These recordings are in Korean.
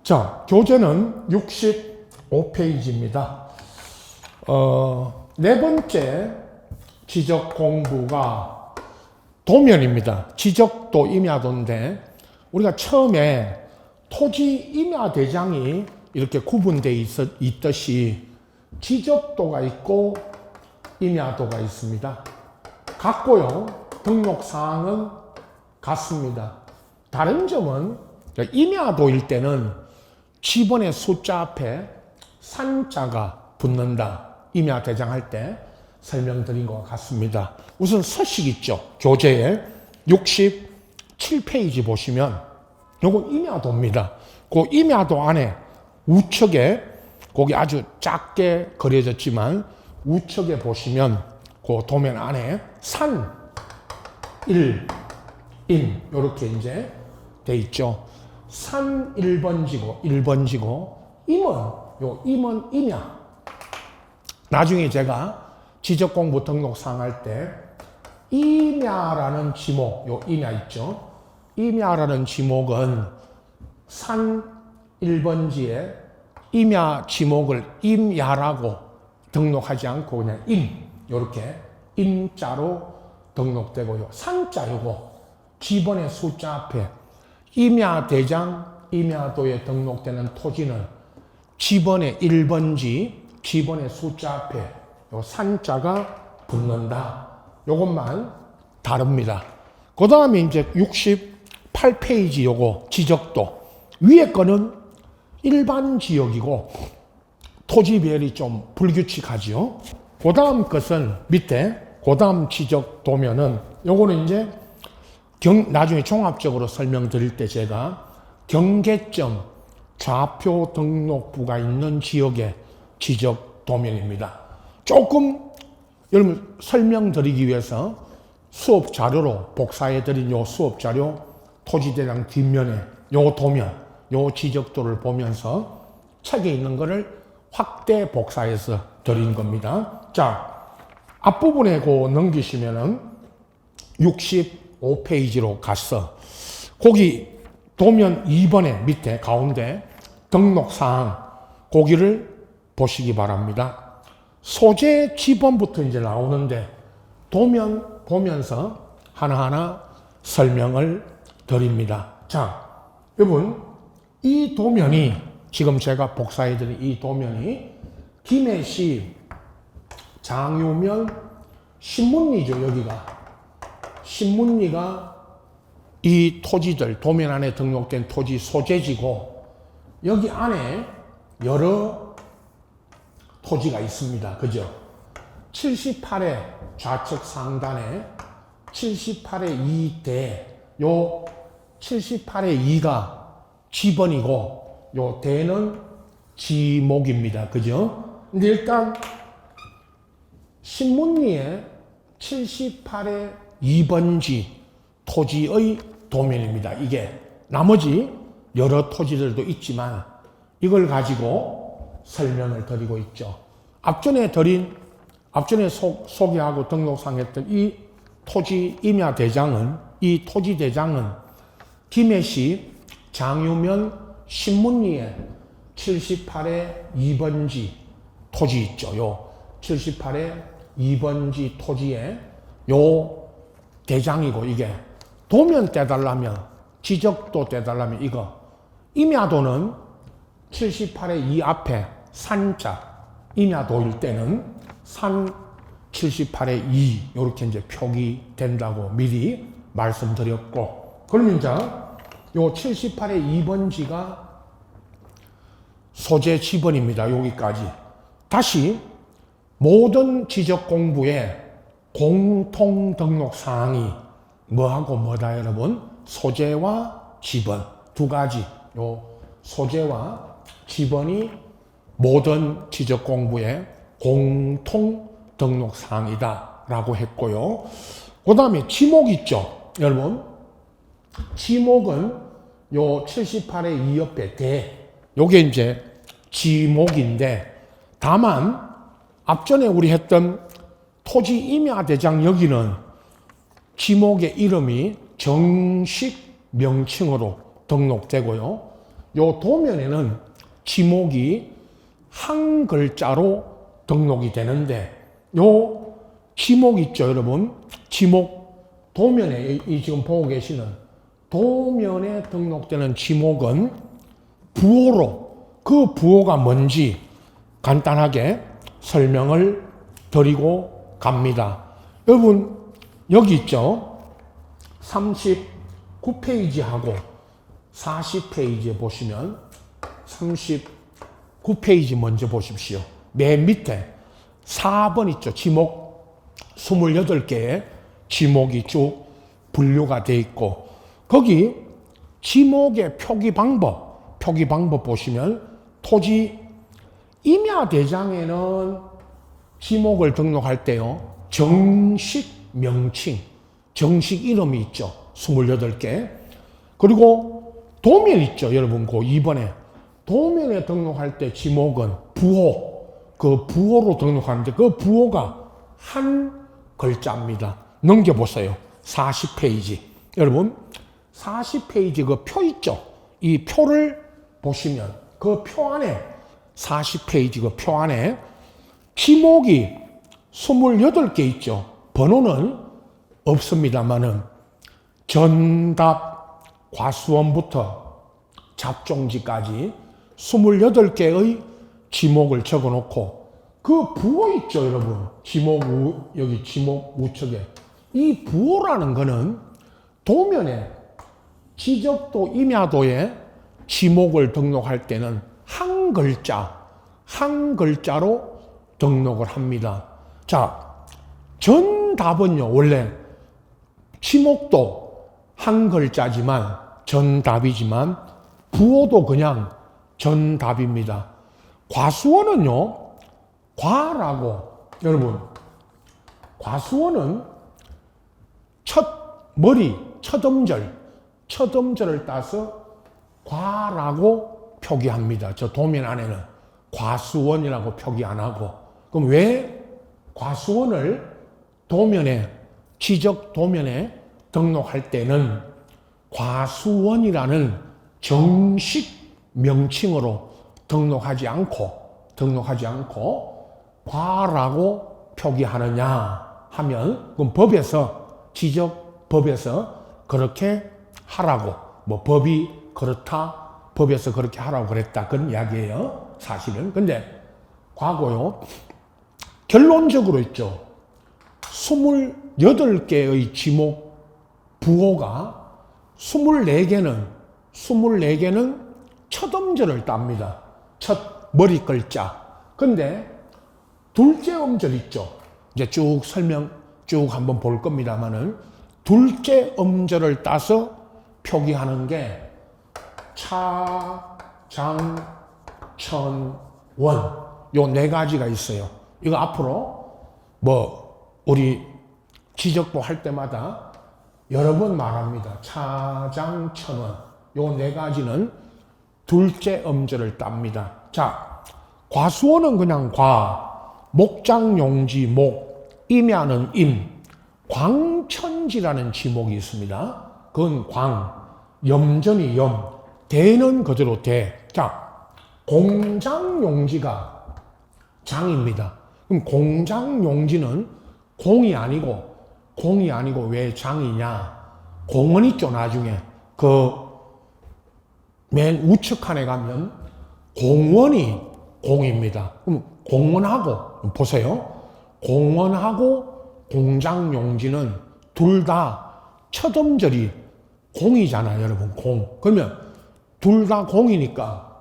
자, 교재는 65페이지입니다. 네 번째 지적 공부가 도면입니다. 지적도 임야도인데 우리가 처음에 토지 임야대장이 이렇게 구분되어 있듯이 지적도가 있고 임야도가 있습니다. 같고요. 등록사항은 같습니다. 다른 점은 임야도일 때는 지번의 숫자 앞에 산자가 붙는다. 임야대장 할 때 설명드린 것과 같습니다. 우선 서식 있죠. 교재에 67페이지 보시면 요거 임야도입니다. 그 임야도 안에 우측에 거기 아주 작게 그려졌지만 우측에 보시면 그 도면 안에 산, 일, 임 요렇게 이제 돼 있죠. 산 1번지고 1번지고 임은 임야. 나중에 제가 지적공부 등록사항 할 때 임야라는 지목, 요 임야 있죠. 임야라는 지목은 산 1번지에 임야 지목을 임야라고 등록하지 않고 그냥 요렇게 임자로 등록되고요. 산자 요거 지번의 숫자 앞에 임야대장, 임야도에 등록되는 토지는 지번의 1번지, 지번의 숫자 앞에 요 산자가 붙는다. 요것만 다릅니다. 그 다음에 이제 68페이지 요거 지적도. 위에 거는 일반 지역이고 토지별이 좀 불규칙하죠. 그 다음 것은 밑에 그 다음 지적도면은 요거는 이제 나중에 종합적으로 설명드릴 때 제가 경계점 좌표 등록부가 있는 지역의 지적도면입니다. 조금 여러분 설명드리기 위해서 수업 자료로 복사해드린 요 수업 자료 토지대장 뒷면에 요 도면, 요 지적도를 보면서 책에 있는 거를 확대 복사해서 드린 겁니다. 자, 앞부분에 넘기시면은 65페이지로 갔어. 거기 도면 2번에 밑에 가운데 등록사항 거기를 보시기 바랍니다. 소재 지번부터 이제 나오는데 도면 보면서 하나하나 설명을 드립니다. 자, 여러분 이 도면이 지금 제가 복사해드린 이 도면이 김해시 장유면 신문리죠. 여기가 신문리가 이 토지들 도면 안에 등록된 토지 소재지고 여기 안에 여러 토지가 있습니다. 그죠? 78의 좌측 상단에 78의 2대 요 78의 2가 지번이고 요 대는 지목입니다. 그죠? 근데 일단 신문리에 78의 2번지 토지의 도면입니다. 이게 나머지 여러 토지들도 있지만 이걸 가지고 설명을 드리고 있죠. 앞전에 소개하고 등록상했던 이 토지 임야 대장은 이 토지 대장은 김해시 장유면 신문리에 78의 2번지 토지 있죠. 요 78의 2번지 토지에 요 대장이고 이게 도면 떼달라면 지적도 떼달라면 이거 임야도는 78의 2 앞에 산자 임야도일 때는 산 78의 2 이렇게 이제 표기된다고 미리 말씀드렸고 그러면 이제 요 78의 2번지가 소재 지번입니다. 여기까지. 다시 모든 지적 공부의 공통 등록 사항이 뭐하고 뭐다 여러분? 소재와 지번 두 가지. 요 소재와 지번이 모든 지적 공부의 공통 등록 사항이다 라고 했고요. 그 다음에 지목 있죠. 여러분 지목은 요 78의 2 옆에 대 요게 이제 지목인데 다만 앞전에 우리 했던 토지 임야대장 여기는 지목의 이름이 정식 명칭으로 등록되고요. 요 도면에는 지목이 한 글자로 등록이 되는데 요 지목 있죠, 여러분? 지목 도면에 이 지금 보고 계시는 도면에 등록되는 지목은 부호로 그 부호가 뭔지 간단하게 설명을 드리고 갑니다. 여러분 여기 있죠? 39페이지하고 40페이지에 보시면 39페이지 먼저 보십시오. 맨 밑에 4번 있죠? 지목 28개의 지목이 쭉 분류가 되어 있고 거기 지목의 표기 방법 보시면 토지 임야대장에는 지목을 등록할 때요. 정식 명칭, 정식 이름이 있죠. 28개. 그리고 도면 있죠. 여러분, 그 2번에. 도면에 등록할 때 지목은 부호, 그 부호로 등록하는데 그 부호가 한 글자입니다. 넘겨보세요. 40페이지. 여러분, 40페이지 그 표 있죠. 이 표를 보시면 그 표 안에 40페이지 그 표 안에 지목이 28개 있죠. 번호는 없습니다만은 전답 과수원부터 잡종지까지 28개의 지목을 적어 놓고 그 부호 있죠, 여러분. 여기 지목 우측에. 이 부호라는 거는 도면에 지적도 임야도에 지목을 등록할 때는 한 글자로 등록을 합니다. 자, 전답은요, 원래 지목도 한 글자지만 전답이지만 부호도 그냥 전답입니다. 과수원은요, 과라고, 여러분, 과수원은 첫 음절을 따서 과라고 표기합니다. 저 도면 안에는 과수원이라고 표기 안 하고. 그럼 왜 과수원을 지적 도면에 등록할 때는 과수원이라는 정식 명칭으로 등록하지 않고 과라고 표기하느냐 하면 그럼 지적법에서 그렇게 하라고, 뭐 법이 그렇다, 법에서 그렇게 하라고 그랬다, 그런 이야기예요, 사실은. 근데 과거요, 결론적으로 있죠. 28개의 지목 부호가 24개는 첫 음절을 땁니다. 첫 머리 글자. 근데 둘째 음절 있죠. 이제 쭉 한번 볼 겁니다만은 둘째 음절을 따서 표기하는 게 차, 장, 천, 원. 요 4가지가 있어요. 이거 앞으로 우리 지적보 할 때마다 여러 번 말합니다. 차, 장, 천, 원. 요 4가지는 둘째 음절을 땁니다. 자, 과수원은 그냥 목장용지 목, 임야는 임, 광천지라는 지목이 있습니다. 그건 염전이 염, 대는 그대로 대. 자, 공장용지가 장입니다. 그럼 공장용지는 공이 아니고 왜 장이냐? 공원 있죠, 나중에. 맨 우측 칸에 가면 공원이 공입니다. 그럼 공원하고, 보세요. 공원하고 공장용지는 둘 다 첫 음절이 공이잖아요, 여러분. 공. 그러면 둘 다 공이니까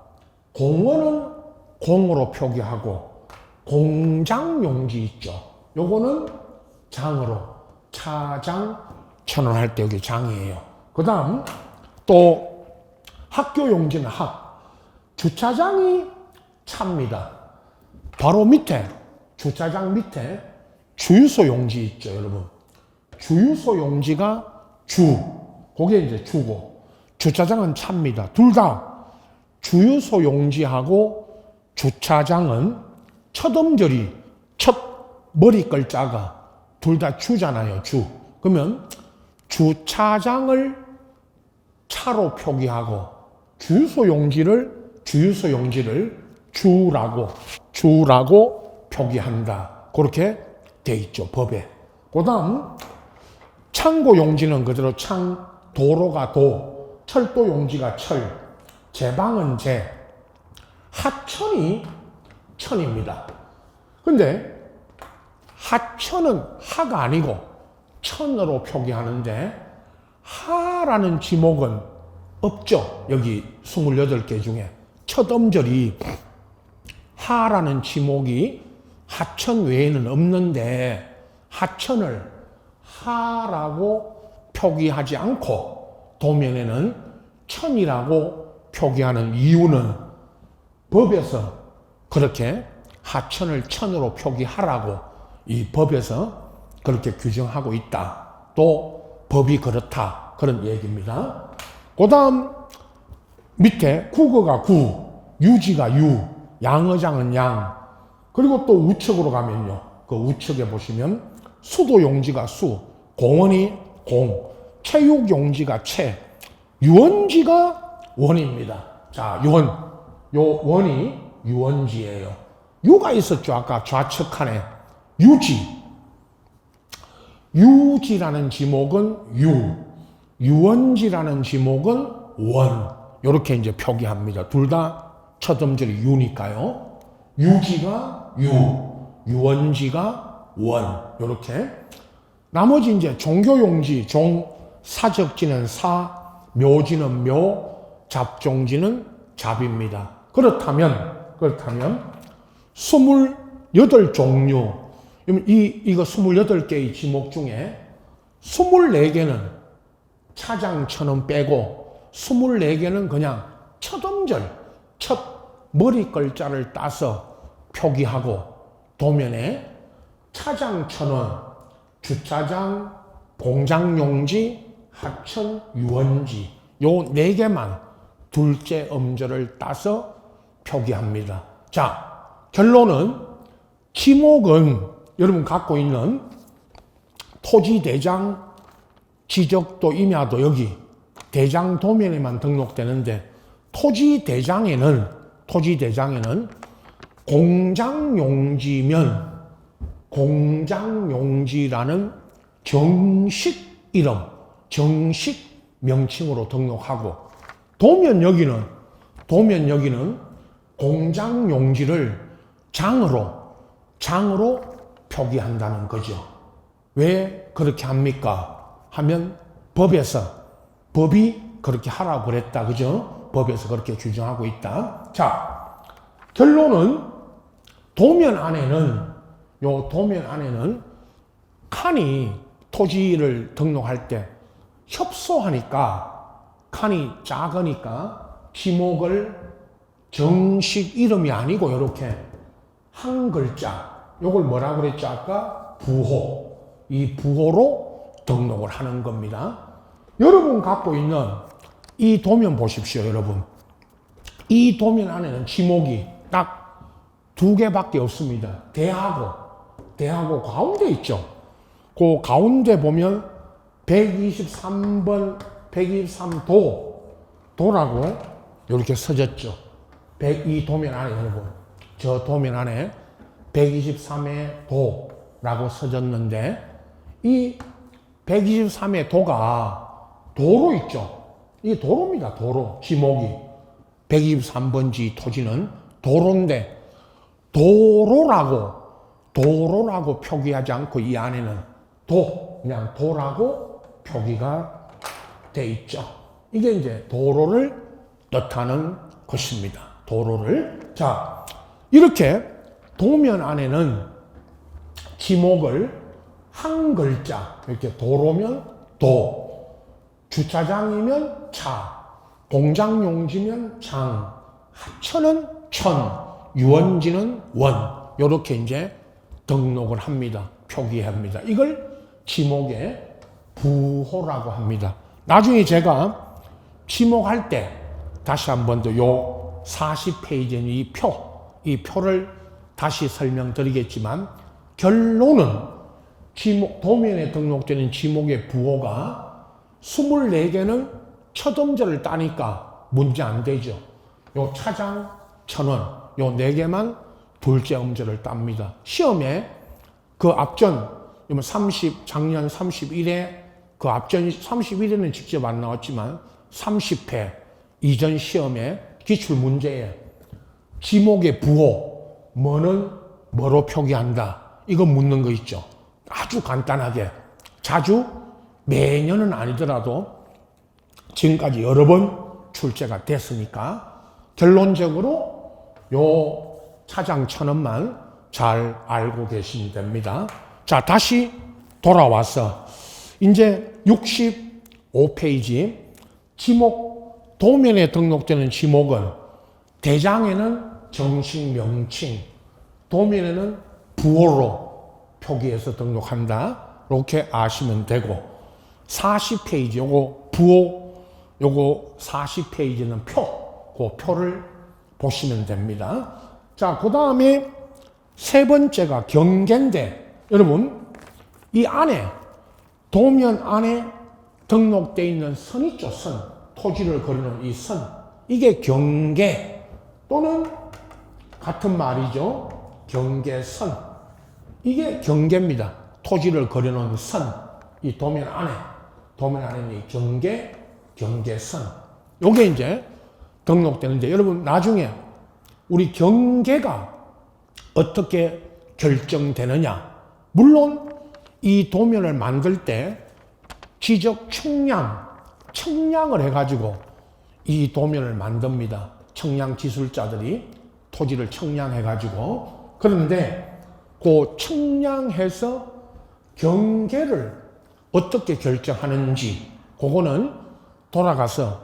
공원은 공으로 표기하고 공장용지 있죠. 요거는 장으로 차장 천원할 때 여기 장이에요. 그 다음 또 학교용지는 주차장이 차입니다. 바로 밑에 주차장 밑에 주유소 용지 있죠, 여러분. 주유소 용지가 그게 이제 주고 주차장은 차입니다. 둘 다 주유소 용지하고 주차장은 첫 음절이 첫 머리 글자가 둘 다 주잖아요, 주. 그러면 주차장을 차로 표기하고 주유소 용지를 주라고 표기한다. 그렇게 돼 있죠, 법에. 그 다음, 창고 용지는 그대로 도로가 철도 용지가 제방은 하천이 천입니다. 근데 하천은 하가 아니고 천으로 표기하는데 하라는 지목은 없죠. 여기 28개 중에 첫 음절이 하라는 지목이 하천 외에는 없는데 하천을 하라고 표기하지 않고 도면에는 천이라고 표기하는 이유는 법에서 그렇게 하천을 천으로 표기하라고 이 법에서 그렇게 규정하고 있다. 또 법이 그렇다. 그런 얘기입니다. 그 다음 밑에 국어가 유지가 양어장은 양. 그리고 또 우측으로 가면요. 그 우측에 보시면 수도 용지가 공원이 체육 용지가 유원지가 원입니다. 자, 요 원이 유원지예요. 유가 있었죠. 아까 좌측 칸에 유지라는 지목은 유원지라는 지목은 원. 이렇게 이제 표기합니다. 둘 다 첫 음절이 유니까요. 유지가 유원지가 원. 이렇게. 나머지 이제 종교용지, 사적지는 묘지는 묘, 잡종지는 잡입니다. 그렇다면 28종류, 이거 28개의 지목 중에 24개는 차장천은 빼고 24개는 그냥 첫 음절, 첫 머리 글자를 따서 표기하고 도면에 차장천은 주차장, 공장용지, 하천, 유원지 요 4개만 둘째 음절을 따서 표기합니다. 자, 결론은 지목은 여러분 갖고 있는 토지대장, 지적도, 임야도 여기 대장 도면에만 등록되는데 토지대장에는 공장용지면 공장용지라는 정식 이름, 정식 명칭으로 등록하고 도면 여기는 공장용지를 장으로 표기한다는 거죠. 왜 그렇게 합니까? 하면 법이 그렇게 하라고 그랬다. 그죠? 법에서 그렇게 규정하고 있다. 자, 결론은 도면 안에는 칸이 토지를 등록할 때 협소하니까 칸이 작으니까 지목을 정식 이름이 아니고 이렇게 한 글자, 요걸 뭐라 그랬죠? 아까 이 부호로 등록을 하는 겁니다. 여러분 갖고 있는 이 도면 보십시오, 여러분. 이 도면 안에는 지목이 딱 2개밖에 없습니다. 대하고 가운데 있죠. 그 가운데 보면 123번, 123도라고 이렇게 써졌죠. 이 도면 안에 여러분, 저 도면 안에 123의 도라고 써졌는데 이 123의 도가 도로 있죠. 이게 도로입니다. 도로. 지목이 123번지 토지는 도로인데 도로라고 표기하지 않고 이 안에는 그냥 도라고 표기가 돼 있죠. 이게 이제 도로를 뜻하는 것입니다. 도로를. 자, 이렇게 도면 안에는 지목을 한 글자, 이렇게 도로면 주차장이면 차, 공장용지면 장, 하천은 천, 유원지는 원, 이렇게 이제 등록을 합니다. 표기합니다. 이걸 지목의 부호라고 합니다. 나중에 제가 지목할 때 다시 한 번 더 요 40페이지인 이 표를 다시 설명드리겠지만 결론은 도면에 등록되는 지목의 부호가 24개는 첫 음절을 따니까 문제 안 되죠. 요 차장 1,000원, 요 4개만 둘째 음절을 땁니다. 시험에 그 앞전, 작년 31회, 그 앞전 31회는 직접 안 나왔지만 30회 이전 시험에 기출 문제에 지목의 부호, 뭐는 뭐로 표기한다. 이거 묻는 거 있죠. 아주 간단하게. 자주 매년은 아니더라도 지금까지 여러 번 출제가 됐으니까 결론적으로 요 차장 1,000원만 잘 알고 계시면 됩니다. 자, 다시 돌아와서 이제 65페이지 지목, 도면에 등록되는 지목은 대장에는 정식 명칭, 도면에는 부호로 표기해서 등록한다. 이렇게 아시면 되고 40페이지 요거 부호, 요거 40페이지는 표, 그 표를 보시면 됩니다. 자, 그 다음에 세 번째가 경계인데 여러분 이 안에 도면 안에 등록되어 있는 선 있죠. 선, 토지를 거리는 이 선, 이게 경계 또는 같은 말이죠. 경계선, 이게 경계입니다. 토지를 거리는 선, 이 도면 안에 있는 이 경계선, 요게 이제 등록되는데 여러분 나중에 우리 경계가 어떻게 결정되느냐, 물론 이 도면을 만들 때 지적 청량을 해가지고 이 도면을 만듭니다. 청량 기술자들이 토지를 청량해가지고. 그런데 그 청량해서 경계를 어떻게 결정하는지 그거는 돌아가서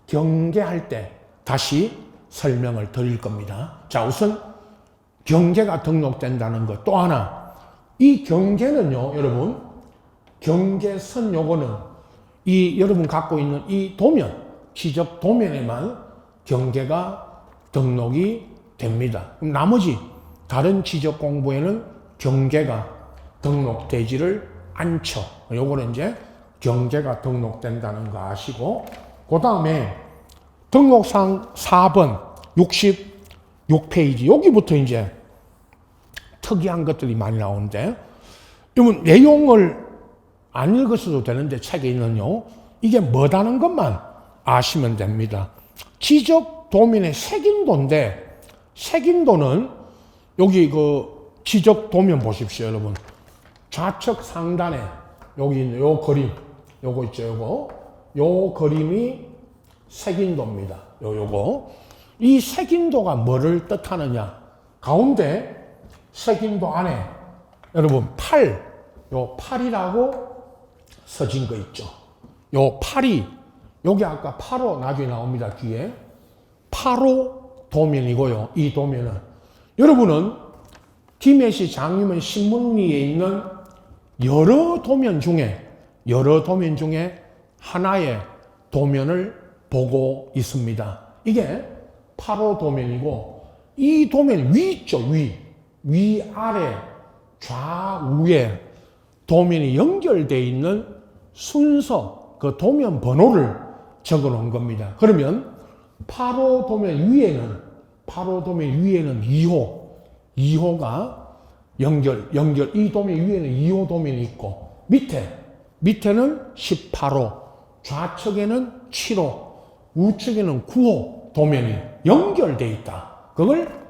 경계할 때 다시 설명을 드릴 겁니다. 자, 우선 경계가 등록된다는 것. 또 하나, 이 경계는요, 여러분, 경계선 요거는 이 여러분 갖고 있는 이 도면, 지적 도면에만 경계가 등록이 됩니다. 그럼 나머지 다른 지적 공부에는 경계가 등록되지를 않죠. 요거는 이제 경계가 등록된다는 거 아시고, 그 다음에 등록상 4번 66페이지 여기부터 이제 특이한 것들이 많이 나오는데, 이건 내용을 안 읽으셔도 되는데 책에 있는요, 이게 뭐다는 것만 아시면 됩니다. 지적 도면의 색인도인데, 색인도는 여기 그 지적 도면 보십시오, 여러분. 좌측 상단에 여기 있는 요 그림, 요거 있죠, 요 그림이 색인도입니다. 요거. 이 색인도가 뭐를 뜻하느냐? 가운데 색인도 안에 여러분 요 팔이라고 써진 거 있죠. 요 팔이, 여기 아까 8호 나중에 나옵니다. 뒤에 8호 도면이고요. 이 도면은 여러분은 김해시 장유문 신문리에 있는 여러 도면 중에 하나의 도면을 보고 있습니다. 이게 8호 도면이고, 이 도면 위 있죠, 위 아래 좌우에 도면이 연결되어 있는 순서, 그 도면 번호를 적어 놓은 겁니다. 그러면 8호 도면 위에는 2호가 연결, 이 도면 위에는 2호 도면이 있고, 밑에는 18호, 좌측에는 7호, 우측에는 9호 도면이 연결되어 있다. 그걸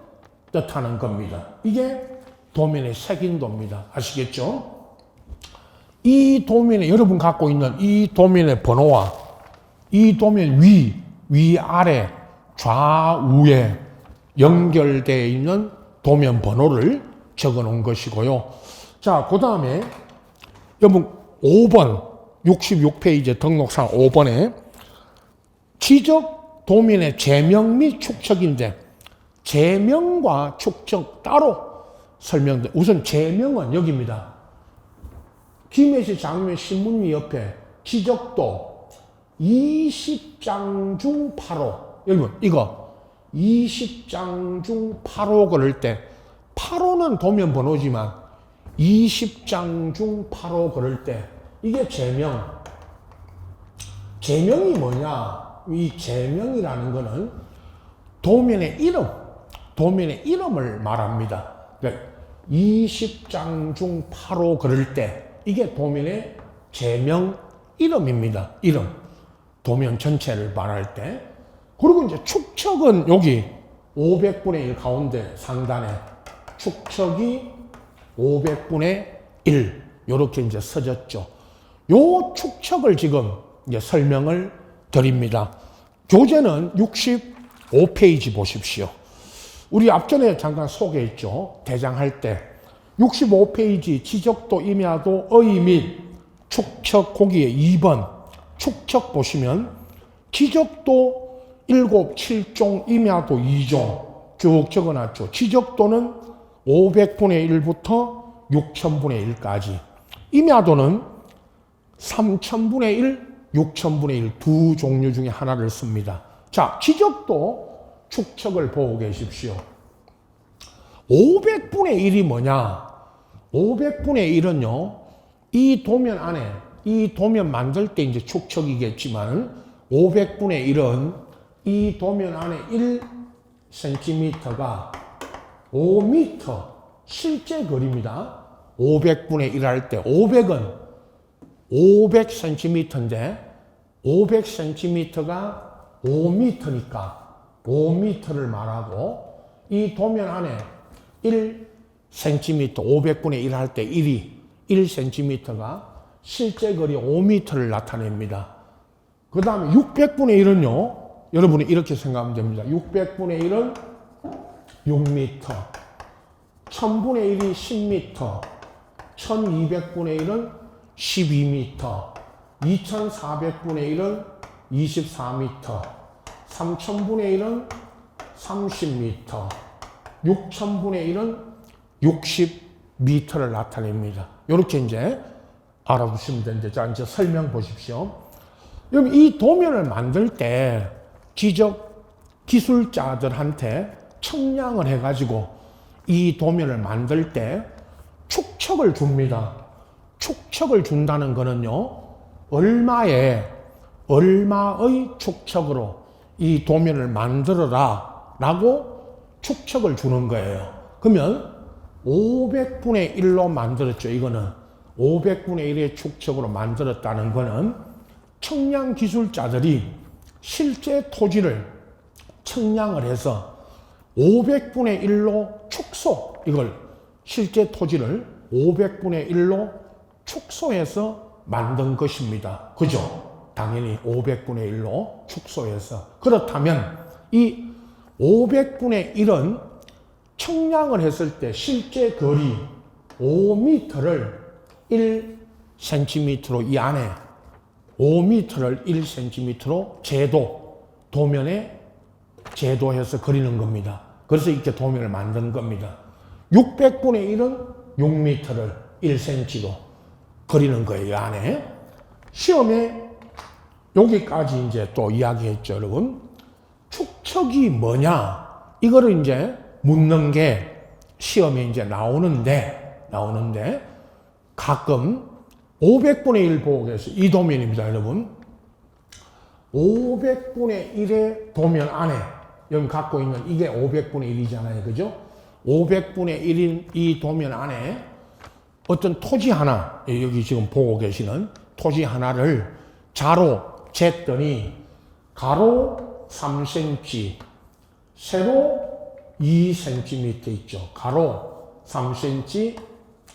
뜻하는 겁니다. 이게 도면의 색인도입니다. 아시겠죠? 이 도면에 여러분 갖고 있는 이 도면의 번호와 이 도면 위 아래 좌우에 연결되어 있는 도면 번호를 적어 놓은 것이고요. 자, 그 다음에 여러분 5번 66페이지 등록상 5번에 지적 도면의 제명 및 축척인데, 제명과 축척 따로 설명돼. 우선 제명은 여기입니다. 김해시 장유문 신문리 옆에 지적도 20장 중 8호. 여러분 이거 20장 중 8호 그럴 때 8호는 도면 번호지만 20장 중 8호 그럴 때 이게 제명. 제명이 뭐냐? 이 제명이라는 거는 도면의 이름을 말합니다. 그러니까 20장 중 8호 그럴 때 이게 도면의 제명 이름입니다. 이름. 도면 전체를 말할 때. 그리고 이제 축척은 여기 500분의 1 가운데 상단에 축척이 500분의 1 이렇게 이제 써졌죠. 요 축척을 지금 이제 설명을 드립니다. 교재는 65페이지 보십시오. 우리 앞전에 잠깐 소개했죠. 대장할 때 65페이지 지적도, 임야도, 어의 및 축척 거기에 2번 축척 보시면 지적도 7, 7종, 임야도 2종 쭉 적어놨죠. 지적도는 500분의 1부터 6000분의 1까지. 임야도는 3000분의 1, 6000분의 1 두 종류 중에 하나를 씁니다. 자, 지적도 축척을 보고 계십시오. 500분의 1이 뭐냐? 500분의 1은요, 이 도면 안에, 이 도면 만들 때 이제 축척이겠지만, 500분의 1은 이 도면 안에 1cm가 5m, 실제 거리입니다. 500분의 1 할 때, 500은 500cm인데, 500cm가 5m니까, 5m를 말하고, 이 도면 안에 1cm, 500분의 1 할 때 1이 1cm가 실제 거리 5m를 나타냅니다. 그 다음에 600분의 1은요, 여러분이 이렇게 생각하면 됩니다. 600분의 1은 6m, 1000분의 1이 10m, 1200분의 1은 12m, 2400분의 1은 24m, 3000분의 1은 30m, 6000분의 1은 60m를 나타냅니다. 이렇게 이제 알아두시면 되는데, 자, 이제 설명 보십시오. 여러분, 이 도면을 만들 때 지적 기술자들한테 청량을 해가지고 이 도면을 만들 때 축척을 줍니다. 축척을 준다는 거는요, 얼마의 축척으로 이 도면을 만들어라 라고 축척을 주는 거예요. 그러면 500분의 1로 만들었죠. 이거는 500분의 1의 축척으로 만들었다는 거는 청량 기술자들이 실제 토지를 청량을 해서 500분의 1로 축소, 이걸 실제 토지를 500분의 1로 축소해서 만든 것입니다. 그죠? 당연히 500분의 1로 축소해서. 그렇다면 이 500분의 1은 청량을 했을 때 실제 거리 5m를 1cm로 이 안에 5m를 1cm로 도면에 제도해서 그리는 겁니다. 그래서 이렇게 도면을 만든 겁니다. 600분의 1은 6m를 1cm로 그리는 거예요, 이 안에. 시험에 여기까지 이제 또 이야기했죠, 여러분. 축척이 뭐냐? 이거를 이제 묻는 게 시험에 이제 나오는데 가끔 500분의 1 보고 계세요. 이 도면입니다, 여러분. 500분의 1의 도면 안에 여기 갖고 있는 이게 500분의 1이잖아요. 그죠? 500분의 1인 이 도면 안에 어떤 토지 하나, 여기 지금 보고 계시는 토지 하나를 자로 쟀더니 가로 3cm, 세로 2cm 있죠. 가로 3cm,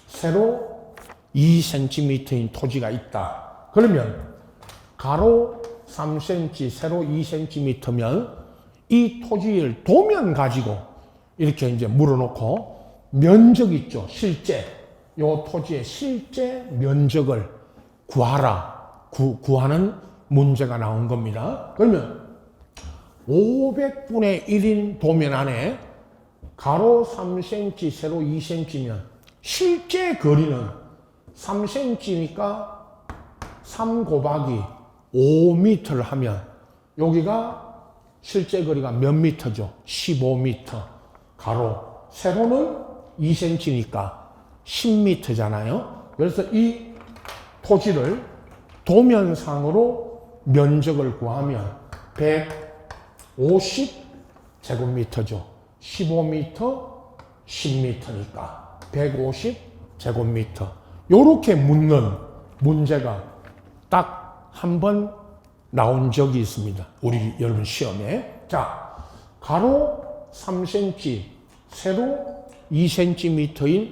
세로 2cm인 토지가 있다. 그러면 가로 3cm, 세로 2cm면 이 토지를 도면 가지고 이렇게 이제 물어놓고 면적 있죠. 실제. 요 토지의 실제 면적을 구하라. 구하는 문제가 나온 겁니다. 그러면 500분의 1인 도면 안에 가로 3cm, 세로 2cm면 실제 거리는 3cm니까 3 곱하기 5m를 하면 여기가 실제 거리가 몇 미터죠? 15m. 가로. 세로는 2cm니까 10m잖아요. 그래서 이 토지를 도면상으로 면적을 구하면 150제곱미터죠. 15m, 10m니까 150제곱미터. 요렇게 묻는 문제가 딱 한 번 나온 적이 있습니다. 우리 여러분 시험에. 자, 가로 3cm, 세로 2cm인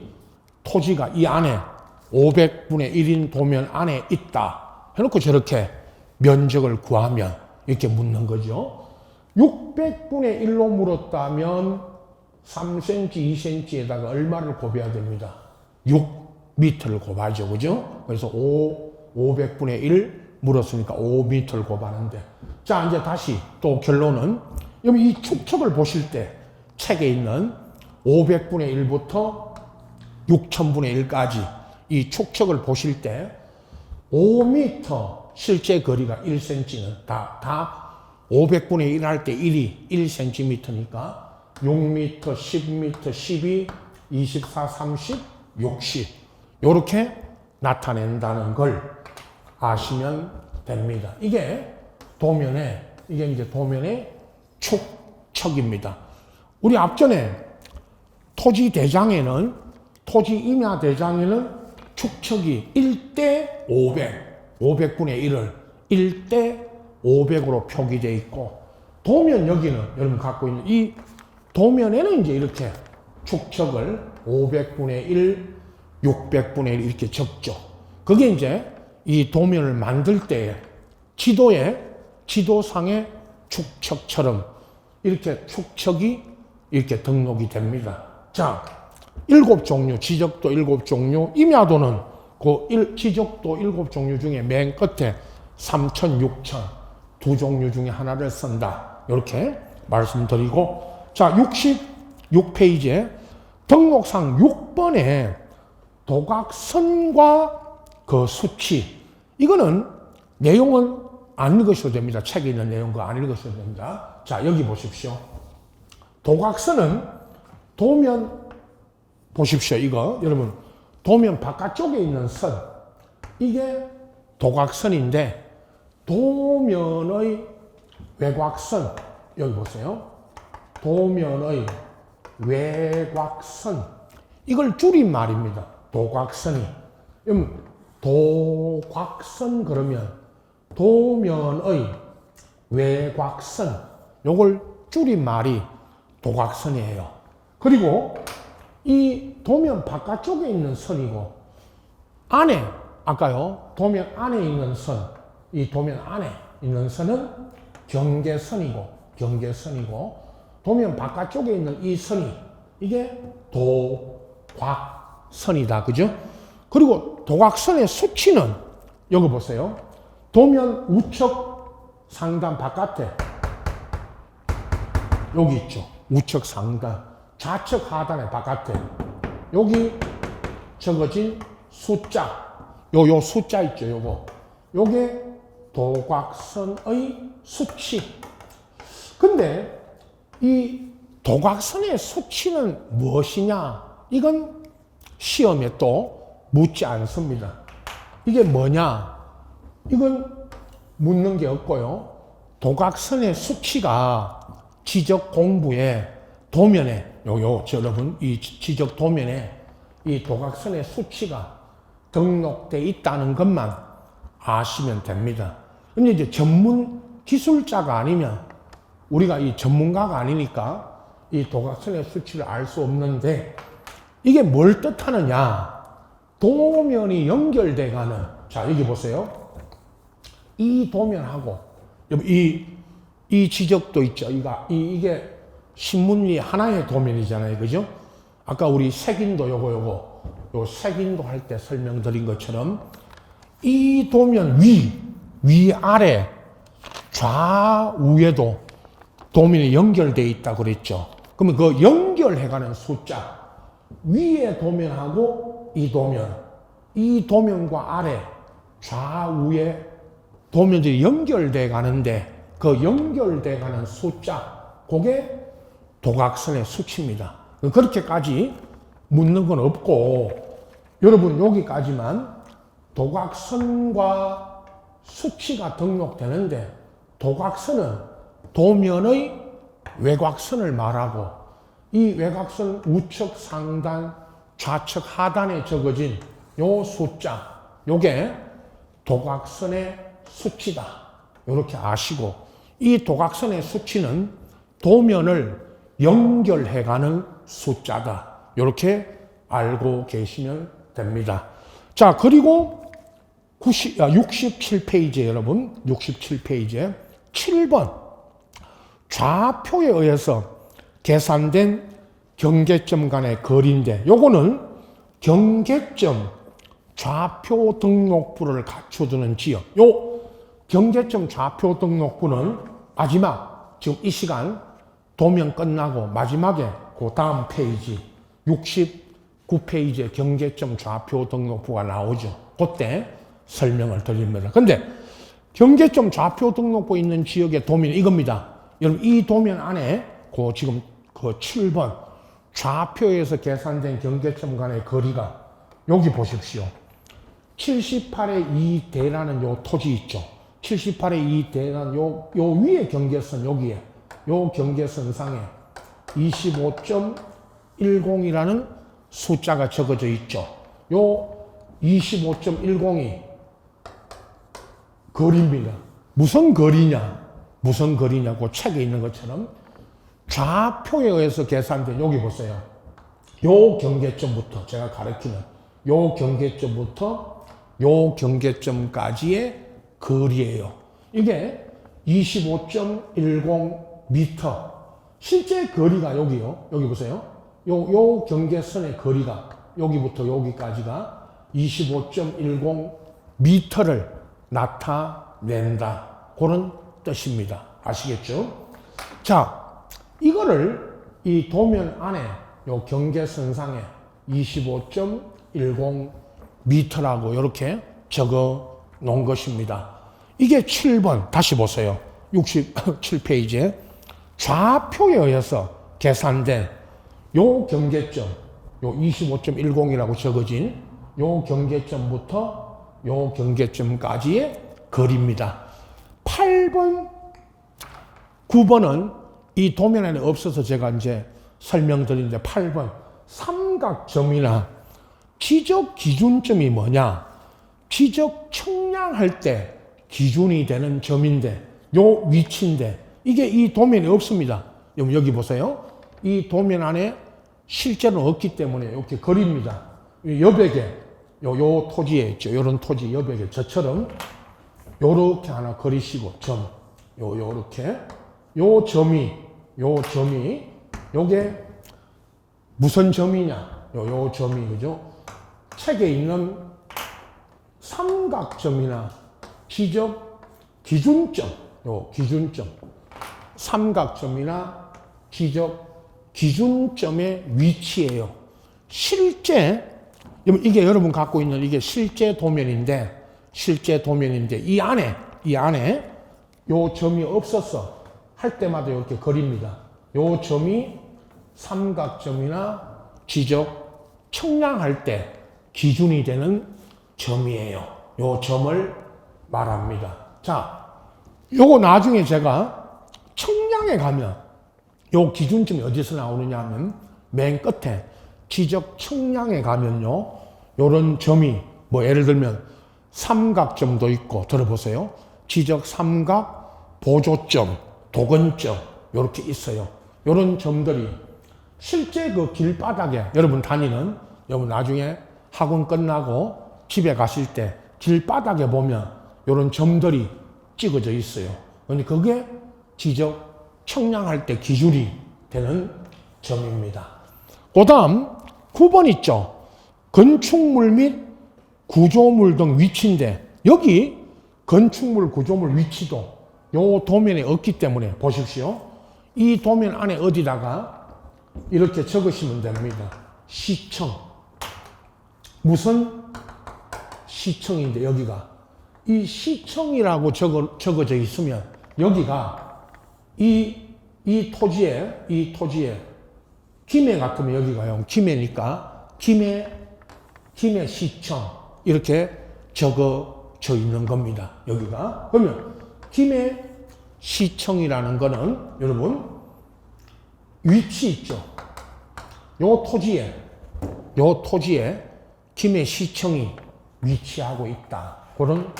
토지가 이 안에 500분의 1인 도면 안에 있다 해놓고 저렇게 면적을 구하면 이렇게 묻는 거죠. 600분의 1로 물었다면 3cm, 2cm에다가 얼마를 곱해야 됩니다. 6m를 곱하죠. 그죠? 그래서 500분의 1 물었으니까 5m를 곱하는데. 자, 이제 다시 또 결론은 여기 이 축척을 보실 때 책에 있는 500분의 1부터 6000분의 1까지 이 축척을 보실 때 5m 실제 거리가 1cm는 다 500분의 1 할 때 1이 1cm니까 6m, 10m, 12, 24, 30, 60 요렇게 나타낸다는 걸 아시면 됩니다. 이게 이제 도면의 축척입니다. 우리 앞전에 토지 임야 대장에는 축척이 1대 500, 500분의 1을 1대 500으로 표기되어 있고, 도면 여기는 여러분 갖고 있는 이 도면에는 이제 이렇게 축척을 500분의 1, 600분의 1 이렇게 적죠. 그게 이제 이 도면을 만들 때 지도상의 축척처럼 이렇게 축척이 이렇게 등록이 됩니다. 자, 7종류, 지적도 7종류, 임야도는 지적도 7종류 중에 맨 끝에 3000, 6000 두 종류 중에 하나를 쓴다. 이렇게 말씀드리고, 자, 66페이지에 등록상 6번에 도각선과 그 수치, 이거는 내용은 안 읽으셔도 됩니다. 책에 있는 내용 그거 안 읽으셔도 됩니다. 자, 여기 보십시오. 도각선은 도면 보십시오. 이거 여러분 도면 바깥쪽에 있는 선, 이게 도각선인데 도면의 외곽선, 여기 보세요. 도면의 외곽선, 이걸 줄인 말입니다. 도각선이. 도곽선 그러면 도면의 외곽선, 요걸 줄인 말이 도각선이에요. 그리고 이 도면 바깥쪽에 있는 선이고, 안에, 아까요, 도면 안에 있는 선, 이 도면 안에 있는 선은 경계선이고, 도면 바깥쪽에 있는 이 선이, 이게 도곽선이다. 그죠? 그리고 도곽선의 수치는, 여기 보세요. 도면 우측 상단 바깥에, 여기 있죠. 우측 상단. 좌측 하단의 바깥에, 여기 적어진 숫자, 요 숫자 있죠. 요게 도곽선의 수치. 근데 이 도곽선의 수치는 무엇이냐? 이건 시험에 또 묻지 않습니다. 이게 뭐냐? 이건 묻는 게 없고요. 도곽선의 수치가 지적 공부에 도면에, 여러분, 이 지적 도면에 이 도각선의 수치가 등록되어 있다는 것만 아시면 됩니다. 근데 이제 전문 기술자가 아니면, 우리가 이 전문가가 아니니까 이 도각선의 수치를 알 수 없는데, 이게 뭘 뜻하느냐? 도면이 연결돼 가는, 자, 여기 보세요. 이 도면하고, 이 지적도 있죠. 이게 신문리 하나의 도면이잖아요. 그죠? 아까 우리 색인도 요 색인도 할 때 설명드린 것처럼 이 도면 위아래, 좌우에도 도면이 연결되어 있다고 그랬죠. 그러면 그 연결해가는 숫자, 위에 도면하고 이 도면과 아래, 좌우에 도면들이 연결돼 가는데 그 연결돼 가는 숫자, 그게 도각선의 수치입니다. 그렇게까지 묻는 건 없고, 여러분 여기까지만 도각선과 수치가 등록되는데, 도각선은 도면의 외곽선을 말하고 이 외곽선 우측 상단, 좌측 하단에 적어진 요 숫자, 요게 도각선의 수치다. 이렇게 아시고 이 도각선의 수치는 도면을 연결해가는 숫자다. 이렇게 알고 계시면 됩니다. 자, 그리고 67페이지에 여러분, 67페이지에 7번 좌표에 의해서 계산된 경계점 간의 거리인데 요거는 경계점 좌표 등록부를 갖춰두는 지역. 요 경계점 좌표 등록부는 마지막 지금 이 시간 도면 끝나고 마지막에 그 다음 페이지 69페이지에 경계점 좌표 등록부가 나오죠. 그때 설명을 드립니다. 근데 경계점 좌표 등록부 있는 지역의 도면이 이겁니다. 여러분 이 도면 안에 지금 그 7번 좌표에서 계산된 경계점 간의 거리가 여기 보십시오. 78의 2대라는 요 토지 있죠. 78의 2대는 요 위에 경계선 여기에 요 경계선상에 25.10이라는 숫자가 적어져 있죠. 요 25.10이 거리입니다. 무슨 거리냐? 무슨 거리냐고 책에 있는 것처럼 좌표에 의해서 계산된 여기 보세요. 요 경계점부터 제가 가르치는 요 경계점부터 요 경계점까지의 거리예요. 이게 25.10m. 실제 거리가 여기요. 여기 보세요. 요 경계선의 거리가 여기부터 여기까지가 25.10m를 나타낸다. 그런 뜻입니다. 아시겠죠? 자, 이거를 이 도면 안에 요 경계선상에 25.10m라고 이렇게 적어 놓은 것입니다. 이게 7번 다시 보세요. 67페이지에 좌표에 의해서 계산된 요 경계점 요 25.10이라고 적어진 요 경계점부터 요 경계점까지의 거리입니다. 8번, 9번은 이 도면 안에 없어서 제가 이제 설명드리는데 8번 삼각점이나 지적 기준점이 뭐냐? 지적 측량할 때 기준이 되는 점인데 요 위치인데 이게 이 도면에 없습니다. 여기 보세요. 이 도면 안에 실제로 없기 때문에 이렇게 거리입니다. 여백에 요 토지에 있죠. 요런 토지 여백에 저처럼 요렇게 하나 그리시고 점 요렇게 요 점이 요게 무슨 점이냐? 요 점이 그죠? 책에 있는 삼각점이나 지적 기준점 요 기준점 삼각점이나 지적 기준점의 위치예요. 실제 이게 여러분 갖고 있는 이게 실제 도면인데 이 안에 요 점이 없어서 할 때마다 이렇게 그립니다. 요 점이 삼각점이나 지적 측량할 때 기준이 되는 점이에요. 요 점을 말합니다. 자, 요거 나중에 제가 측량에 가면 요 기준점이 어디서 나오느냐 하면 맨 끝에 지적 측량에 가면요. 요런 점이 뭐 예를 들면 삼각점도 있고 들어보세요. 지적 삼각 보조점, 도근점 요렇게 있어요. 요런 점들이 실제 그 길바닥에 여러분 다니는 여러분 나중에 학원 끝나고 집에 가실 때 길바닥에 보면 요런 점들이 찍어져 있어요. 그런데 그게 지적 측량할 때 기준이 되는 점입니다. 그 다음 9번 있죠. 건축물 및 구조물 등 위치인데 여기 건축물 구조물 위치도 요 도면에 없기 때문에 보십시오. 이 도면 안에 어디다가 이렇게 적으시면 됩니다. 시청. 무슨 시청인데 여기가 이 시청이라고 적어져 있으면 여기가 이 토지에 김해 같으면 여기가요. 김해니까 김해 시청 이렇게 적어져 있는 겁니다. 여기가 그러면 김해 시청이라는 거는 여러분 위치 있죠. 요 토지에 김해 시청이 위치하고 있다. 그런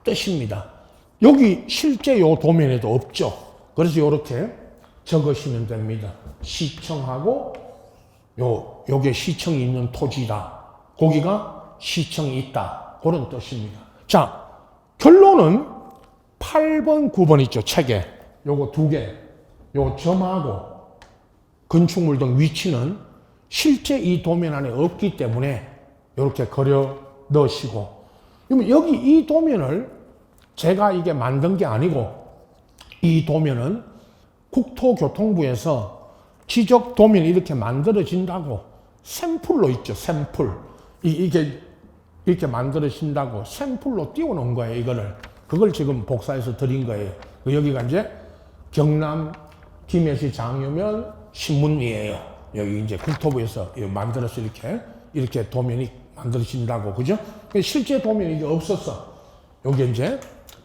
뜻입니다. 여기 실제 요 도면에도 없죠. 그래서 요렇게 적으시면 됩니다. 시청하고 요게 시청이 있는 토지다. 거기가 시청이 있다. 그런 뜻입니다. 자, 결론은 8번, 9번 있죠. 책에. 요거 두 개. 요 점하고 건축물 등 위치는 실제 이 도면 안에 없기 때문에 이렇게 그려 넣으시고, 그러면 여기 이 도면을 제가 이게 만든 게 아니고 이 도면은 국토교통부에서 지적 도면이 이렇게 만들어진다고 샘플로 있죠. 샘플. 이게 이렇게 만들어진다고 샘플로 띄워놓은 거예요. 이거를. 그걸 지금 복사해서 드린 거예요. 여기가 이제 경남 김해시 장유면 신문이에요. 여기 이제 국토부에서 만들어서 이렇게 도면이 만들어진다고. 그죠? 실제 도면이 이게 없었어. 여기 이제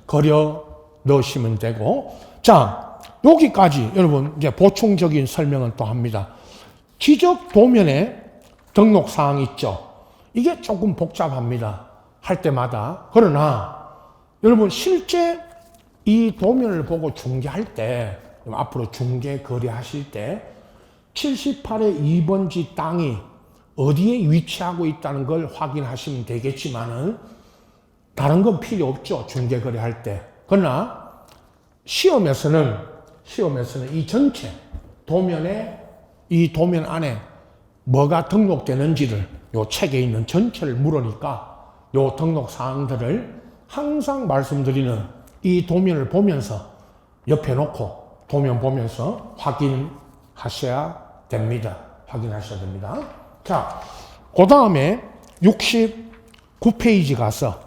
그려 넣으시면 되고. 자, 여기까지 여러분 이제 보충적인 설명은 또 합니다. 지적 도면에 등록 사항이 있죠. 이게 조금 복잡합니다. 할 때마다. 그러나 여러분 실제 이 도면을 보고 중개할 때, 앞으로 중개 거래하실 때 78의 2번지 땅이 어디에 위치하고 있다는 걸 확인하시면 되겠지만은 다른 건 필요 없죠. 중개 거래할 때. 그러나 시험에서는 이 전체 도면에, 이 도면 안에 뭐가 등록되는지를 요 책에 있는 전체를 물으니까 요 등록 사항들을 항상 말씀드리는 이 도면을 보면서 옆에 놓고 도면 보면서 확인하셔야 됩니다. 자, 그 다음에 69페이지 가서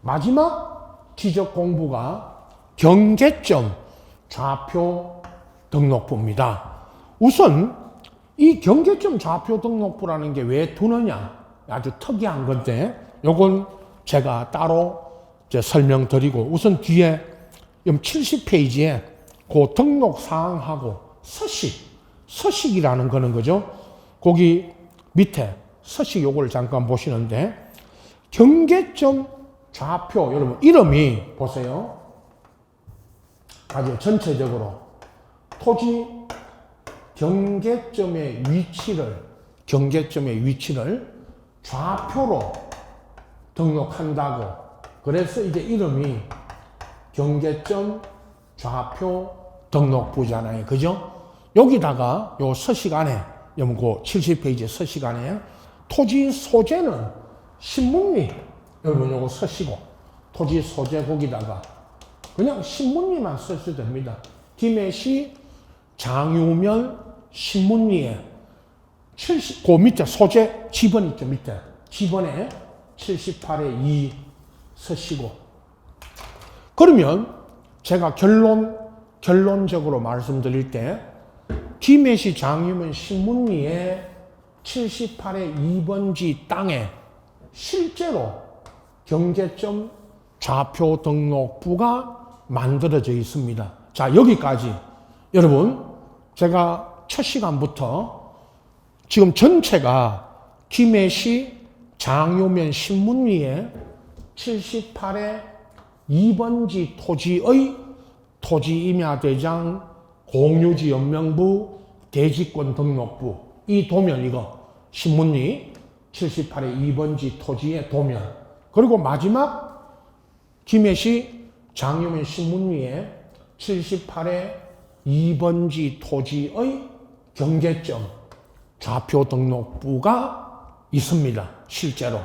마지막 지적 공부가 경계점 좌표 등록부입니다. 우선 이 경계점 좌표 등록부라는 게 왜 두느냐, 아주 특이한 건데 요건 제가 따로 설명드리고, 우선 뒤에 70페이지에 그 등록 사항하고 서식이라는 거는 거죠. 거기 밑에 서식 요걸 잠깐 보시는데, 경계점 좌표, 여러분 이름이 보세요. 아주 전체적으로 토지 경계점의 위치를 좌표로 등록한다고. 그래서 이제 이름이 경계점 좌표 등록부잖아요. 그죠? 여기다가 요 서식 안에, 여러분 그 70페이지 서식 안에 토지 소재는 신문리, 여러분 요거 서시고, 토지 소재 거기다가 그냥 신문리만 쓰셔도 됩니다. 김해시 장유면 신문리에 그 밑에 소재 지번 있죠. 밑에 지번에 78의 2 쓰시고. 그러면 제가 결론적으로 말씀드릴 때 김해시 장유면 신문리에 78의 2번지 땅에 실제로 경계점 좌표 등록부가 만들어져 있습니다. 자, 여기까지 여러분 제가 첫 시간부터 지금 전체가 김해시 장유면 신문리에 78의 2번지 토지의 토지임야대장 공유지 연명부 대지권 등록부, 이 도면, 이거 신문리 78의 2번지 토지의 도면, 그리고 마지막 김해시 장유면 신문리에 78의 2번지 토지의 경계점 좌표 등록부가 있습니다. 실제로.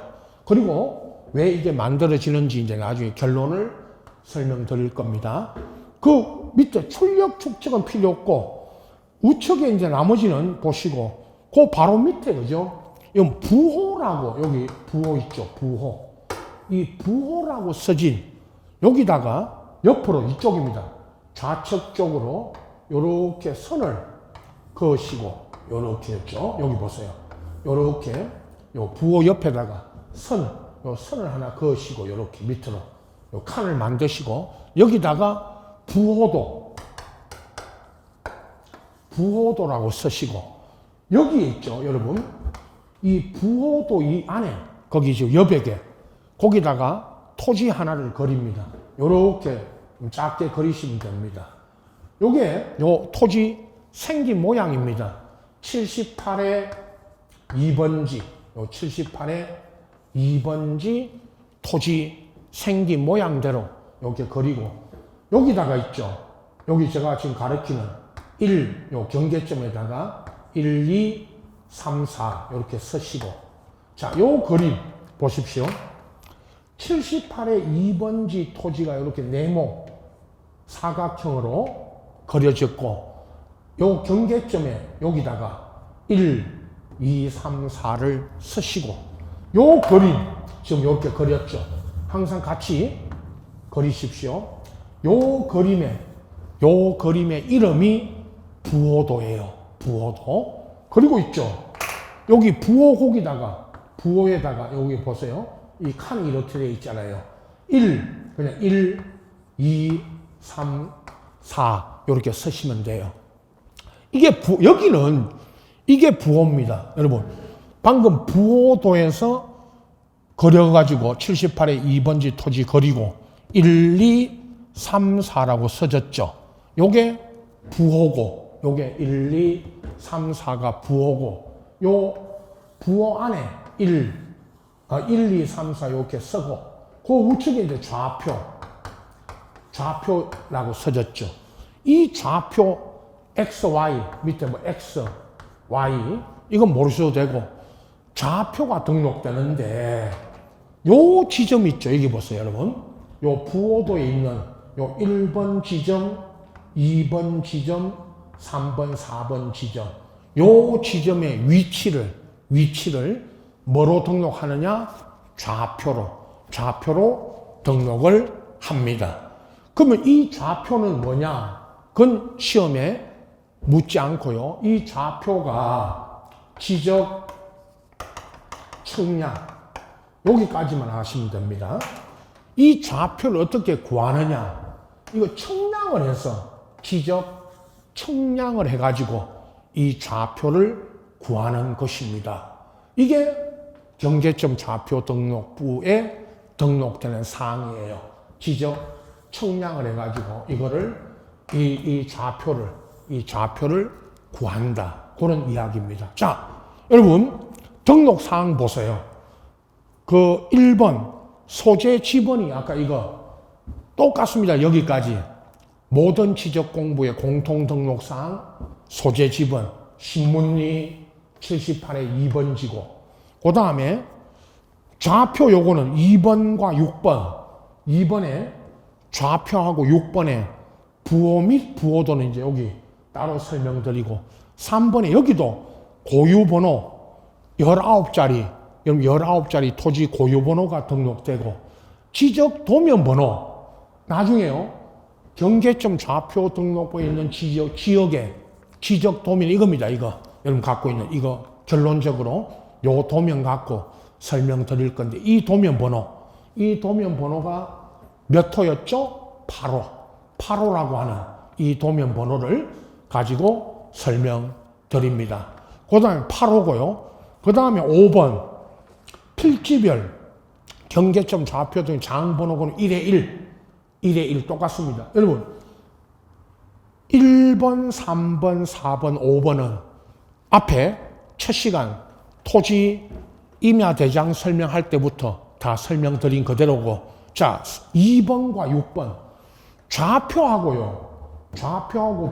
그리고 왜 이게 만들어지는지 이제 나중에 결론을 설명드릴 겁니다. 그 밑에 출력 축적은 필요 없고, 우측에 이제 나머지는 보시고, 그 바로 밑에, 그죠? 이건 부호라고, 여기 부호 있죠? 부호. 이 부호라고 써진 여기다가 옆으로 이쪽입니다. 좌측 쪽으로 요렇게 선을 그으시고, 요렇게 했죠? 여기 보세요. 요렇게 요 부호 옆에다가 요 선을 하나 그으시고, 요렇게 밑으로 요 칸을 만드시고, 여기다가 부호도라고 쓰시고, 여기에 있죠, 여러분. 이 부호도 이 안에, 거기 지금 여백에, 거기다가 토지 하나를 그립니다. 요렇게 작게 그리시면 됩니다. 요게 요 토지 생긴 모양입니다. 78의 2번지, 요 78의 2번지 토지 생긴 모양대로 이렇게 그리고, 여기다가 있죠. 여기 제가 지금 가르치는 1, 요 경계점에다가 1, 2, 3, 4 이렇게 쓰시고, 자, 요 그림 보십시오. 78의 2번지 토지가 이렇게 네모 사각형으로 그려졌고, 요 경계점에 여기다가 1, 2, 3, 4를 쓰시고, 요 그림 지금 이렇게 그렸죠. 항상 같이 그리십시오. 요 그림의 이름이 부호도예요. 부호도. 그리고 있죠. 여기 부호에다가 여기 보세요. 이 칸이 이렇게 되어 있잖아요. 그냥 1, 2, 3, 4 이렇게 쓰시면 돼요. 여기는 이게 부호입니다. 여러분, 방금 부호도에서 그려가지고 78의 2번지 토지 그리고 1, 2, 3, 4라고 써졌죠. 요게 부호고, 요게 1, 2, 3, 4가 부호고, 요 부호 안에 1, 2, 3, 4 이렇게 쓰고, 그 우측에 이제 좌표라고 써졌죠. 이 좌표 X, Y, 밑에 뭐 X, Y, 이건 모르셔도 되고, 좌표가 등록되는데, 요 지점 있죠. 여기 보세요, 여러분. 요 부호도에 있는 요 1번 지점, 2번 지점, 3번, 4번 지점, 요 지점의 위치를 뭐로 등록하느냐? 좌표로 등록을 합니다. 그러면 이 좌표는 뭐냐? 그건 시험에 묻지 않고요. 이 좌표가 지적, 측량, 여기까지만 하시면 됩니다. 이 좌표를 어떻게 구하느냐? 이거 측량을 해서, 지적, 측량을 해가지고 이 좌표를 구하는 것입니다. 이게 경계점 좌표 등록부에 등록되는 사항이에요. 지적, 측량을 해가지고 이거를, 이 좌표를 구한다. 그런 이야기입니다. 자, 여러분, 등록사항 보세요. 그 1번, 소재 지번이 아까 이거 똑같습니다. 여기까지. 모든 지적 공부의 공통 등록사항, 소재 지번, 신문리 78의 2번지고, 그 다음에 좌표 요거는 2번과 6번, 2번에 좌표하고 6번에 부호 및 부호도는 이제 여기 따로 설명드리고, 3번에 여기도 고유번호 19자리, 여러분 19자리 토지 고유번호가 등록되고, 지적 도면번호, 나중에요, 경계점 좌표 등록부에 있는 지역의 지적 도면 이겁니다. 이거 여러분 갖고 있는 이거 결론적으로 요 도면 갖고 설명드릴 건데, 이 도면번호가 몇 호였죠? 8호라고 하는 이 도면번호를 가지고 설명드립니다. 그 다음에 8호고요. 그 다음에 5번 필지별 경계점 좌표 등 장번호는 1의 1 똑같습니다. 여러분 1번, 3번, 4번, 5번은 앞에 첫 시간 토지 임야 대장 설명할 때부터 다 설명드린 그대로고, 자 2번과 6번 좌표하고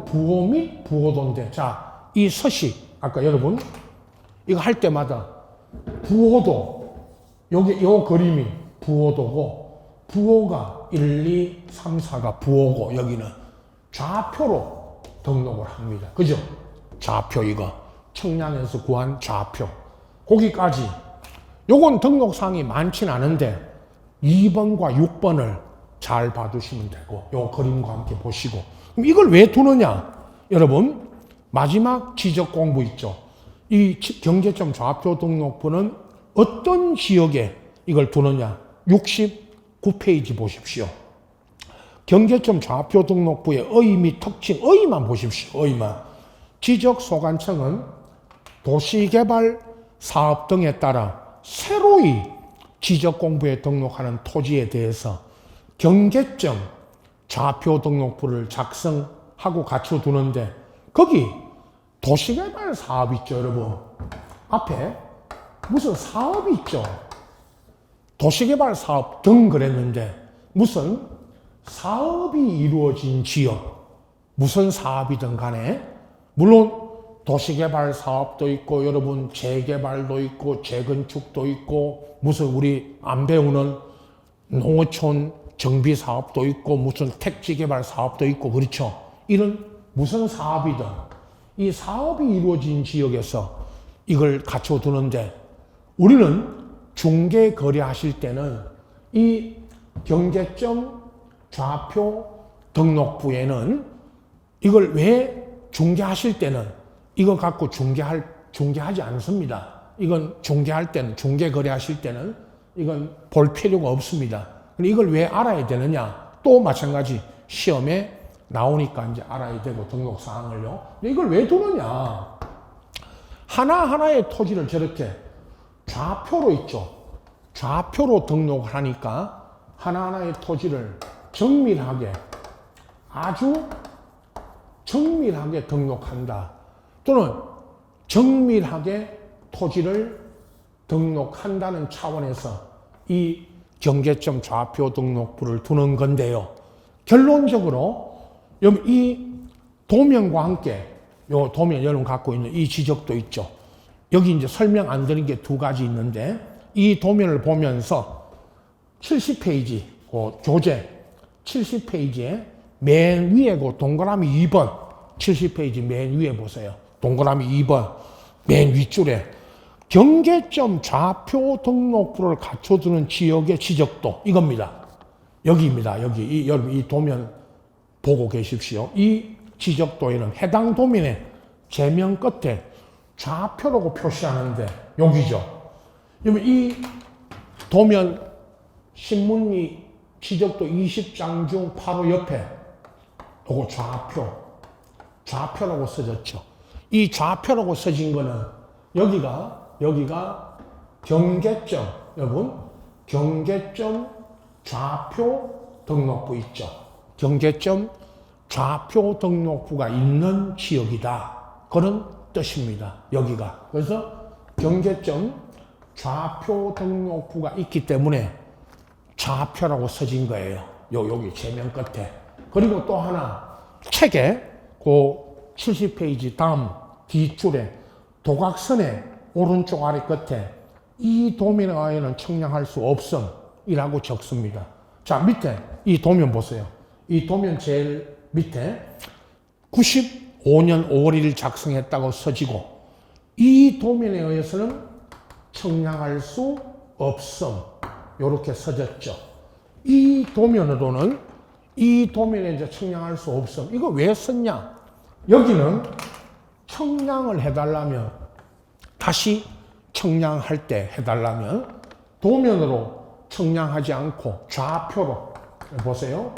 부호 및 부호도인데, 자 이 서식 아까 여러분 이거 할 때마다 부호도, 여기 요 그림이 부호도고, 부호가 1, 2, 3, 4가 부호고, 여기는 좌표로 등록을 합니다. 그죠? 좌표 이거 청량에서 구한 좌표, 거기까지. 요건 등록사항이 많진 않은데 2번과 6번을 잘 봐두시면 되고, 요 그림과 함께 보시고. 그럼 이걸 왜 두느냐? 여러분 마지막 지적 공부 있죠. 이 경계점 좌표 등록부는 어떤 지역에 이걸 두느냐? 69페이지 보십시오. 경계점 좌표 등록부의 의의 및 특징, 의의만 보십시오. 의의만. 지적소관청은 도시개발 사업 등에 따라 새로이 지적공부에 등록하는 토지에 대해서 경계점 좌표 등록부를 작성하고 갖춰두는데 거기 도시개발 사업 있죠, 여러분. 앞에 무슨 사업이 있죠. 도시개발 사업 등 그랬는데 무슨 사업이 이루어진 지역, 무슨 사업이든 간에 물론 도시개발 사업도 있고 여러분 재개발도 있고 재건축도 있고 무슨 우리 안 배우는 농어촌 정비 사업도 있고 무슨 택지 개발 사업도 있고 그렇죠. 이런 무슨 사업이든 이 사업이 이루어진 지역에서 이걸 갖춰두는데 우리는 중개 거래하실 때는 이 경계점 좌표 등록부에는 이걸 왜 중개하실 때는 이거 갖고 중개하지 않습니다. 이건 중개할 때는, 중개 거래하실 때는 이건 볼 필요가 없습니다. 이걸 왜 알아야 되느냐? 또 마찬가지 시험에 나오니까 이제 알아야 되고 등록 사항을요. 이걸 왜 두느냐? 하나하나의 토지를 저렇게 좌표로 있죠. 좌표로 등록을 하니까 하나하나의 토지를 정밀하게, 아주 정밀하게 등록한다. 또는 정밀하게 토지를 등록한다는 차원에서 이 경계점 좌표 등록부를 두는 건데요. 결론적으로 이 도면과 함께 요 도면 여러분 갖고 있는 이 지적도 있죠. 여기 이제 설명 안 드린 게 두 가지 있는데 이 도면을 보면서 70페이지 교재 70페이지에 맨 위에 그 동그라미 2번 70페이지 맨 위에 보세요. 동그라미 2번 맨 윗줄에 경계점 좌표 등록부를 갖춰두는 지역의 지적도 이겁니다. 여기입니다. 여기 여러분 이 도면 보고 계십시오. 이 지적도에는 해당 도면의 제명 끝에 좌표라고 표시하는데 여기죠. 그러면 이 도면 신문이 지적도 20장 중 바로 옆에 요거 좌표라고 써졌죠. 이 좌표라고 써진 거는 여기가 경계점, 여러분 경계점 좌표 등록부 있죠. 경계점 좌표 등록부가 있는 지역이다. 그런 뜻입니다. 여기가. 그래서 경계점 좌표 등록부가 있기 때문에 좌표라고 써진 거예요. 여기 제명 끝에. 그리고 또 하나 책에 그 70페이지 다음 뒷줄에 도각선의 오른쪽 아래 끝에 이 도면에 의해는 청량할 수 없음이라고 적습니다. 자, 밑에 이 도면 보세요. 이 도면 제일 밑에 95년 5월 1일 작성했다고 써지고 이 도면에 의해서는 청량할 수 없음 이렇게 써졌죠. 이 도면으로는 이 도면에 이제 청량할 수 없음 이거 왜 썼냐? 여기는 청량을 해달라면 다시 청량할 때 해달라면 도면으로 청량하지 않고 좌표로 보세요.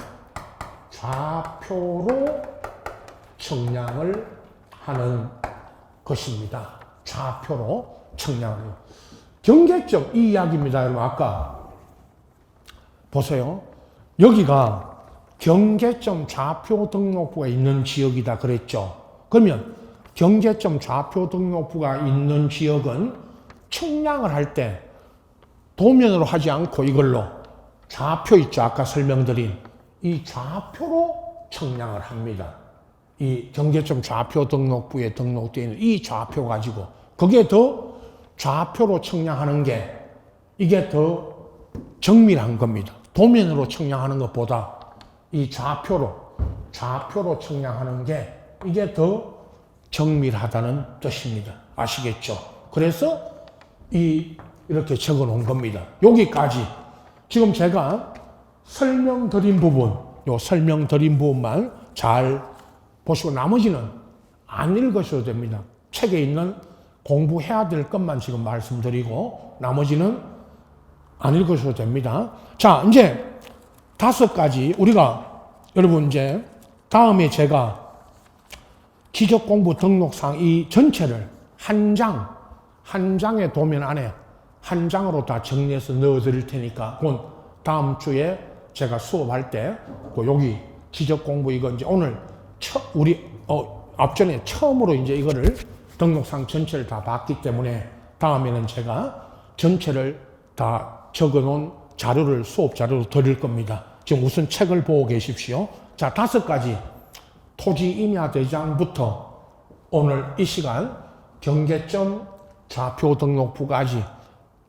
좌표로 청량을 하는 것입니다. 좌표로 청량을. 경계점 이 이야기입니다. 여러분 아까 보세요. 여기가 경계점 좌표 등록부가 있는 지역이다 그랬죠. 그러면 경계점 좌표 등록부가 있는 지역은 청량을 할 때 도면으로 하지 않고 이걸로 좌표 있죠. 아까 설명드린 이 좌표로 청량을 합니다. 이 경계점 좌표 등록부에 등록되어 있는 이 좌표 가지고 그게 더 좌표로 청량하는 게 이게 더 정밀한 겁니다. 도면으로 청량하는 것보다 이 좌표로 청량하는 게 이게 더 정밀하다는 뜻입니다. 아시겠죠? 그래서 이렇게 적어 놓은 겁니다. 여기까지 지금 제가 설명드린 부분, 요 설명드린 부분만 잘 보시고 나머지는 안 읽으셔도 됩니다. 책에 있는 공부해야 될 것만 지금 말씀드리고 나머지는 안 읽으셔도 됩니다. 자, 이제 5가지 우리가 여러분 이제 다음에 제가 지적공부 등록상 이 전체를 한 장의 도면 안에 한 장으로 다 정리해서 넣어 드릴 테니까 그건 다음 주에 제가 수업할 때 여기 지적공부 이거 이제 오늘 우리 앞전에 처음으로 이제 이거를 등록상 전체를 다 봤기 때문에 다음에는 제가 전체를 다 적어 놓은 자료를 수업 자료로 드릴 겁니다. 지금 우선 책을 보고 계십시오. 자, 5가지 토지 임야 대장부터 오늘 이 시간 경계점 좌표 등록부까지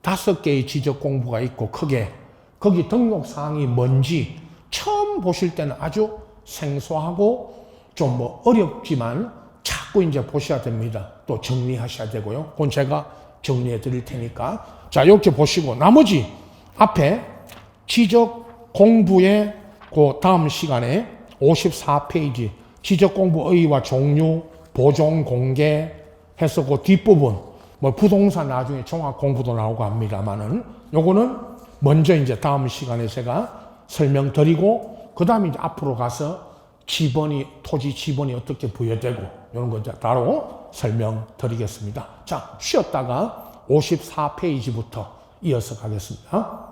5개의 지적 공부가 있고 크게 거기 등록사항이 뭔지 처음 보실 때는 아주 생소하고 좀 뭐 어렵지만 자꾸 이제 보셔야 됩니다. 또 정리하셔야 되고요. 그건 제가 정리해 드릴 테니까. 자, 이렇게 보시고 나머지 앞에 지적 공부의 그 다음 시간에 54페이지 지적 공부 의의와 종류, 보존 공개 해서 그 뒷부분 뭐 부동산 나중에 종합 공부도 나오고 합니다만은 요거는 먼저 이제 다음 시간에 제가 설명드리고 그 다음에 이제 앞으로 가서 토지 지번이 어떻게 부여되고 이런 거 이제 따로 설명드리겠습니다. 자, 쉬었다가 54페이지부터 이어서 가겠습니다.